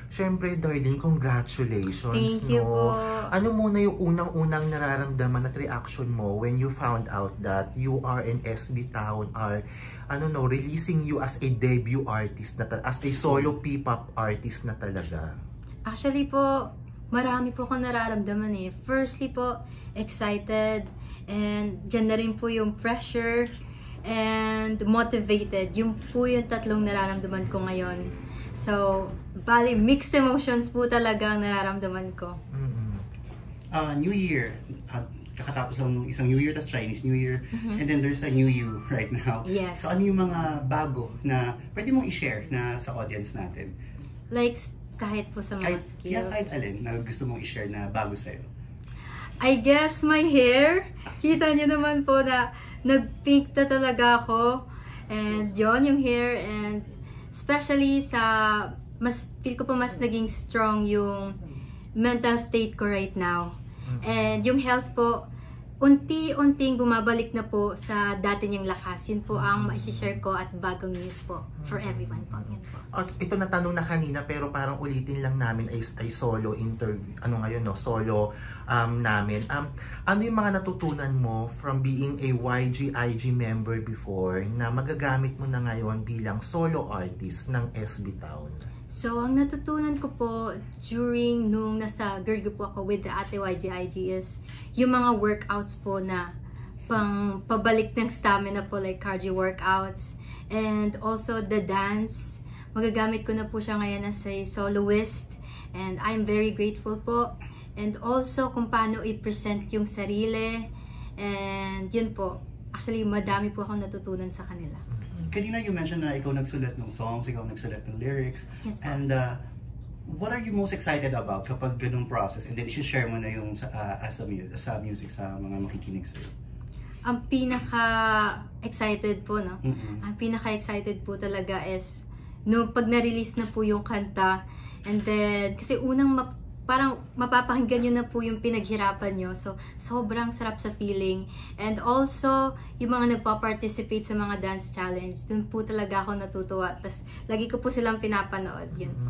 Siyempre, darling, congratulations. Thank you po. Ano muna yung unang-unang nararamdaman at reaction mo when you found out that you are in SB Town are releasing you as a debut artist, as a solo P-pop artist na talaga? Actually po, marami po akong nararamdaman eh. Firstly po, excited, and dyan na rin po yung pressure and motivated. Yung po yung tatlong nararamdaman ko ngayon. So, bali, mixed emotions po talaga ang nararamdaman ko. New Year, kakatapos lang ng isang New Year, tas Chinese New Year, and then there's a new you right now. Yes. So ano yung mga bago na pwede mong i-share na sa audience natin? Like, kahit po sa mga skills. Kahit alin na gusto mong i-share na bago sa'yo. I guess my hair. Kita niyo naman po na nag-pink na talaga ako. And yon yung hair. And especially sa, feel ko po mas naging strong yung mental state ko right now. And yung health po, unti-unting bumabalik na po sa dati niyang lakas. Yun po ang ma-share ko at bagong news po for everyone po. Yan po. At ito natanong na kanina pero parang ulitin lang namin ay solo interview. Solo namin. Ano yung mga natutunan mo from being a YG-IG member before na magagamit mo na ngayon bilang solo artist ng SB Town? So, ang natutunan ko po during nung nasa girl group po ako with the Ate YG-IG is yung mga workouts po na pabalik ng stamina po, like cardio workouts, and also the dance. Magagamit ko na po siya ngayon as a soloist, and I'm very grateful po. And also kung paano i-present yung sarili, and yun po. Actually, madami po akong natutunan sa kanila. Kanina you mentioned na ikaw nagsulat ng songs, ikaw nagsulat ng lyrics. Yes, and what are you most excited about kapag ganung process? And then i-share mo na yung as a music sa mga makikinig sa'yo. Ang pinaka-excited po, no? Ang pinaka-excited po talaga is nung pag na-release na po yung kanta, and then, kasi parang mapapakinggan nyo na po yung pinaghirapan nyo. So, sobrang sarap sa feeling. And also, yung mga nagpa-participate sa mga dance challenge, dun po talaga ako natutuwa. Tapos, lagi ko po silang pinapanood. Yun po.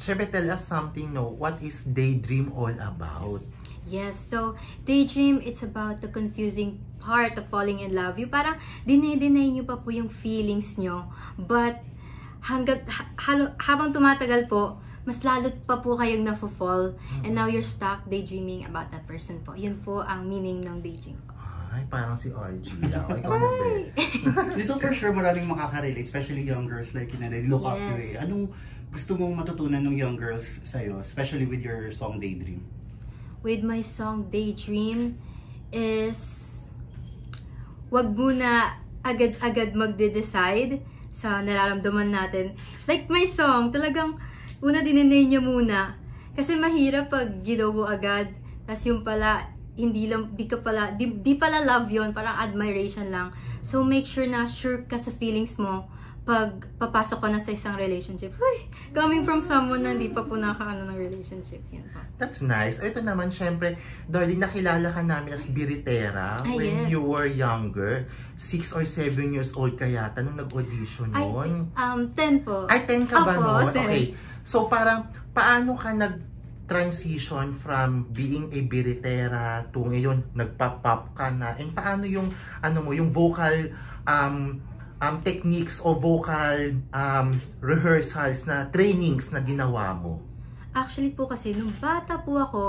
Siyempre, tell us something, what is Daydream all about? Yes, so Daydream, it's about the confusing part of falling in love. Yung parang dinay nyo pa po yung feelings nyo. But, habang tumatagal po, mas lalo pa po kayong nafo-fall, and now you're stuck daydreaming about that person po. Yun po ang meaning ng daydream po. Ay, parang si RG lang. Ikaw na ba? So for sure, maraming makaka-relate, especially young girls like you na they look up to you. Anong gusto mong matutunan ng young girls sa'yo, especially with your song Daydream? With my song Daydream is wag muna agad-agad magde-decide sa nararamdaman natin. Like my song, talagang una dinenay niya muna. Kasi mahirap pag ginawa agad. Tapos yung pala, di pala love yon, parang admiration lang. So make sure na sure ka sa feelings mo pag papasok ka na sa isang relationship. Uy, coming from someone na hindi pa po nakaano ng relationship. Yan po. That's nice. Ito naman, syempre, darling, nakilala ka namin as Biritera when you were younger. 6 or 7 years old ka yata nung nag-audition noon. 10 po. Ay, 10 ka ba noon? 10. Okay. So parang, paano ka nag-transition from being a Biritera to ngayon, nagpa-pop ka na? And paano yung, yung vocal techniques o vocal rehearsals na trainings na ginawa mo? Actually po kasi, nung bata po ako,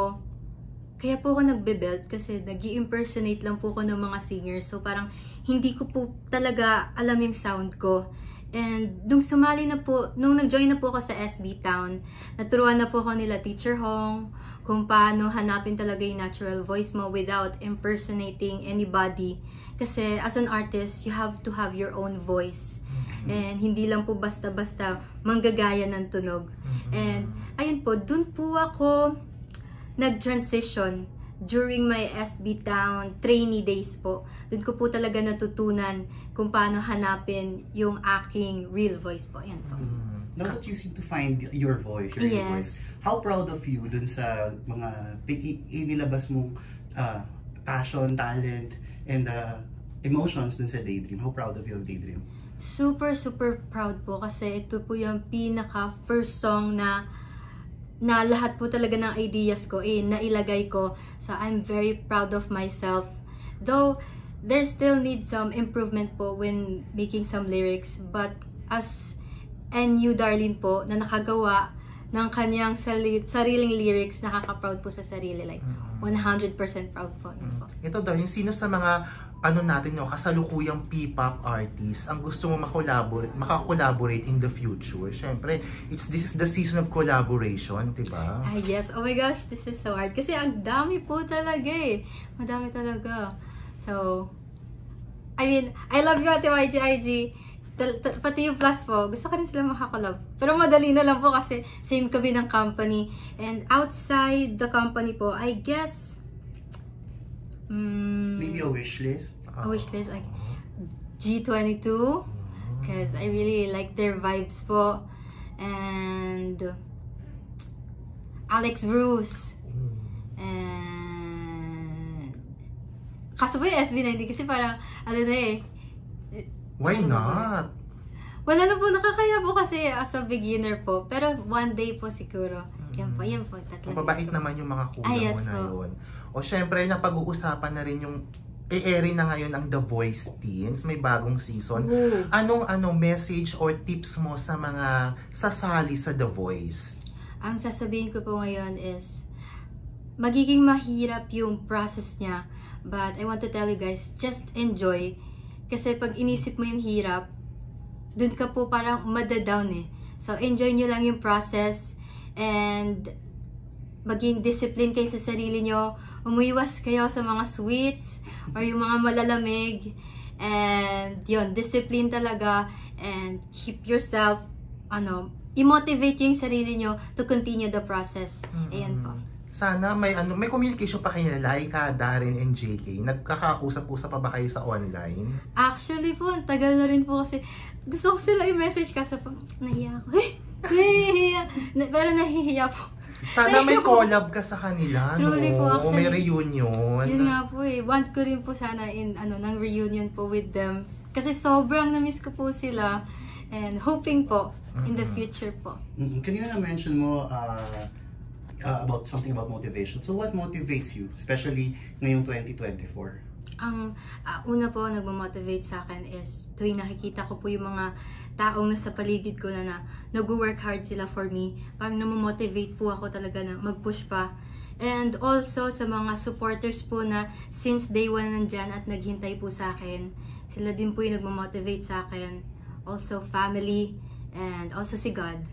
kaya po ako nagbe-belt kasi nag-i-impersonate lang po ako ng mga singers. So parang hindi ko po talaga alam yung sound ko. And nung nag-join na po ako sa SB Town, naturuan na po ako nila Teacher Hong kung paano hanapin talaga yung natural voice mo without impersonating anybody. Kasi as an artist, you have to have your own voice. And hindi lang po basta-basta manggagaya ng tunog. And ayun po, dun po ako nag-transition during my SB Town trainee days po. Doon ko po talaga natutunan kung paano hanapin yung aking real voice po. Yan po. Now that you seem to find your voice, your real voice, how proud of you dun sa mga inilabas mong passion, talent, and emotions dun sa Daydream? How proud of you of Daydream? Super, super proud po kasi ito po yung pinaka first song na na lahat po talaga ng ideas ko nailagay ko. So I'm very proud of myself. Though there still needs some improvement po when making some lyrics, but as NU Darlene po na nakagawa ng kanyang sariling lyrics, nakaka-proud po sa sarili, like 100% proud po. Yun po. Ito daw, yung sino sa mga natin, kasalukuyang P-pop artists ang gusto mo makakollaborate in the future? Siyempre, this is the season of collaboration, diba? Yes. Oh my gosh, this is so hard. Kasi ang dami po talaga Madami talaga. So, I mean, I love you, Ate YG. Pati yung Plus po, gusto ko rin sila makakolab. Pero madali na lang po kasi same kami ng company. And outside the company po, I guess, maybe a wish list? A wish list, like G22. Because I really like their vibes po. And Alex Bruce. And kaso po yung SB90 kasi parang, Why not? Wala na po, nakakaya po kasi as a beginner po. Pero one day po siguro. Yan po. Mababait naman yung mga kulang mo na yun. O syempre, napag-uusapan na rin yung i-airing na ngayon ang The Voice Teens. May bagong season. Anong message or tips mo sa mga sasali sa The Voice? Ang sasabihin ko po ngayon is, magiging mahirap yung process niya. But I want to tell you guys, just enjoy. Kasi pag inisip mo yung hirap, dun ka po parang madadown So enjoy nyo lang yung process. And maging discipline kayo sa sarili nyo. Umuiwas kayo sa mga sweets or yung mga malalamig. And yun, discipline talaga. And keep yourself, i-motivate yung sarili nyo to continue the process. Ayan po. Sana may communication pa kayo na Laika, Darren, and JK. Nagkakausap-usap pa ba kayo sa online? Actually po, tagal na rin po kasi gusto ko sila i-message kaso po, nahiya ako. Pero nahihiya po. Sana may collab ka sa kanila, Truly po, actually. May reunion. Yun nga po Want ko rin po sana ng reunion po with them. Kasi sobrang na-miss ko po sila. And hoping po, in the future po. Kanina na-mention mo, about something about motivation. So what motivates you, especially ngayong 2024? Ang una po nagmo-motivate sa akin is tuwing nakikita ko po yung mga taong nasa paligid ko na nag-work hard sila for me. Parang namo-motivate po ako talaga na mag-push pa. And also sa mga supporters po na since day one nandyan at naghintay po sa akin. Sila din po yung nagmo-motivate sa akin. Also family and also si God.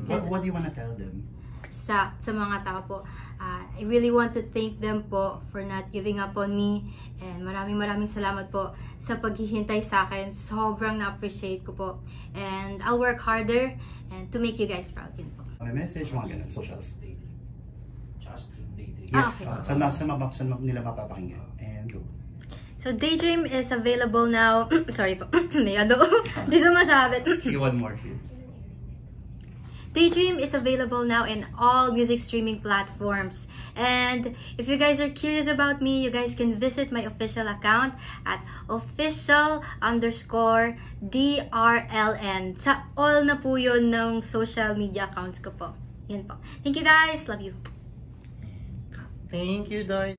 What do you want to tell them? Sa mga tao po, I really want to thank them po for not giving up on me, and maraming salamat po sa paghihintay sa akin. Sobrang na-appreciate ko po, and I'll work harder and to make you guys proud. Yun po. May message, mga ganun, socials. Daydream. Yes, Okay. saan nila mapapakinggan? And go. So Daydream is available now. Sorry po, may di sumasabit. See one more. Daydream is available now in all music streaming platforms. And if you guys are curious about me, you guys can visit my official account at official_DRLN. Sa all na po yun ng social media accounts ko po. Yan po. Thank you guys. Love you. Thank you, Dar.